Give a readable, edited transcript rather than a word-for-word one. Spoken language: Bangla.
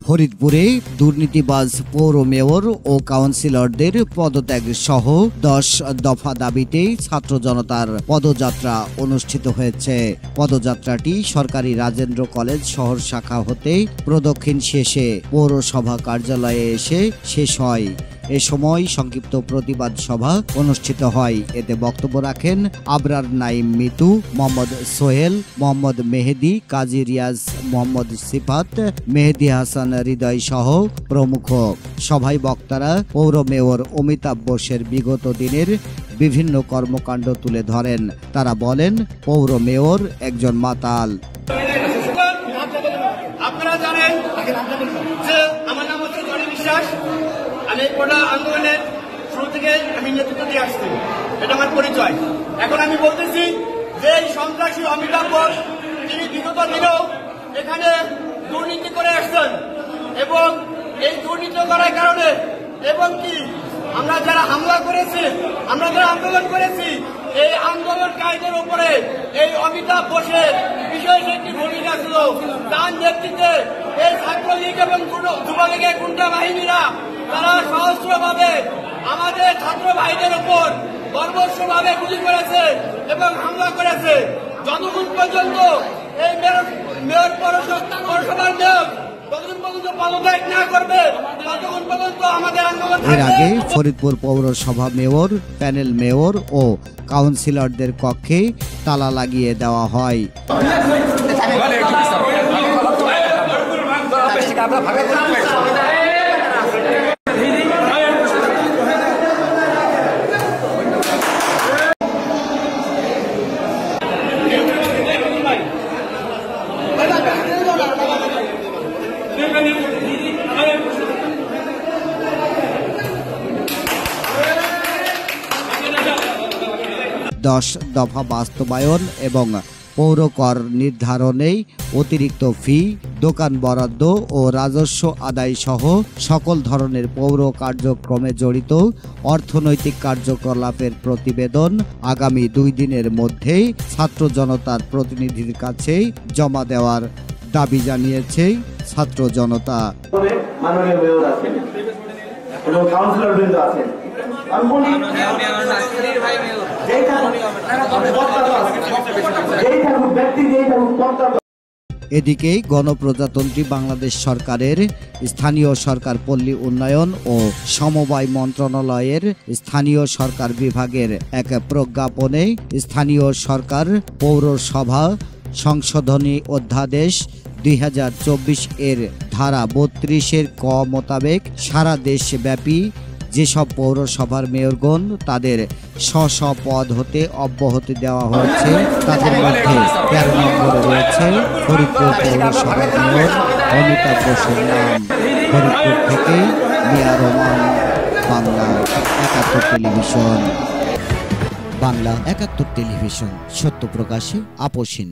ফরিদপুরে দুর্নীতিবাজ পৌর মেয়র ও কাউন্সিলরদের পদত্যাগ সহ 10 দফা দাবিতে ছাত্র জনতার পদযাত্রা অনুষ্ঠিত হয়েছে। পদযাত্রাটি সরকারি রাজেন্দ্র কলেজ শহর শাখা হতে প্রদক্ষিণ শেষে পৌরসভা কার্যালয়ে এসে শেষ হয়। এ সময় সংক্ষিপ্ত প্রতিবাদ সভা অনুষ্ঠিত হয়। এতে বক্তব্য রাখেন আবরার নাইম মিতু, মোহাম্মদ সোহেল, মোহাম্মদ মেহেদি, কাজী রিয়াজ, মোহাম্মদ সিফাত, মেহেদি হাসান হৃদয় সহ প্রমুখ। সভায় বক্তারা পৌর মেয়র অমিতাভ বোসের বিগত দিনের বিভিন্ন কর্মকাণ্ড তুলে ধরেন। তারা বলেন, পৌর মেয়র একজন মাতাল। আপনারা জানেন যে আমার নাম হচ্ছে জনি বিশ্বাস। আমি কোটা আন্দোলনের শুরু থেকে আমি নেতৃত্ব দিয়ে আসছি, এটা আমার পরিচয়। এখন আমি বলতেছি যে এই সন্ত্রাসী অমিতাভ বোস তিনি বিগত দিনেও এখানে দুর্নীতি করে আসছেন এবং এই দুর্নীতি করার কারণে এবং কি আমরা যারা হামলা করেছি, আমরা যারা আন্দোলন করেছি, এই আন্দোলনকারীদের উপরে এই অমিতাভ বোসের বিশেষ একটি ভূমিকা ছিল। তার নেতৃত্বে এই ছাত্রলীগ এবং যুবলীগের গুন্ডা বাহিনীরা তারা সহস্রভাবে আমাদের ছাত্র ভাইদের উপর বর্বরভাবে গুলি করেছে এবং হামলা করেছে। যতক্ষণ পর্যন্ত এই মেয়র পৌরসভার মেয়র এর আগে ফরিদপুর পৌরসভা মেয়র, প্যানেল মেয়র ও কাউন্সিলরদের কক্ষে তালা লাগিয়ে দেওয়া হয়। 10 দফা বাস্তবায়ন এবং পৌর কর নির্ধারণে অতিরিক্ত ফি, দোকান বরাদ্দ ও রাজস্ব আদায় সহ সকল ধরনের পৌর কার্যক্রমে জড়িত অর্থনৈতিক কার্যকলাপের প্রতিবেদন আগামী 2 দিনের মধ্যে ছাত্র জনতার প্রতিনিধির কাছে জমা দেওয়ার দাবি জানিয়েছে ছাত্র জনতা। মাননীয় মেয়র আছেন এবং কাউন্সিলর বৃন্দ আছেন, এদিকে গণপ্রজাতন্ত্রী বাংলাদেশ সরকারের স্থানীয় সরকার পল্লী উন্নয়ন ও সমবায় মন্ত্রণালয়ের স্থানীয় সরকার বিভাগের এক প্রজ্ঞাপনে স্থানীয় সরকার পৌরসভা সংশোধনী অধ্যাদেশ 2024 এর ধারা 32 ক মোতাবেক সারা দেশব্যাপী যেসব পৌরসভার মেয়রগণ তাদের স্ব পদ হতে অব্যাহতি দেওয়া হয়েছে, তাদের মধ্যে 13 নম্বরে রয়েছে ফরিদপুর পৌরসভার মেয়র অমিতাভ বোসের নাম। ফরিদপুর থেকে মিয়া রহমান, বাংলা 71 টেলিভিশন। বাংলা 71 টেলিভিশন, সত্য প্রকাশে আপোষহীন।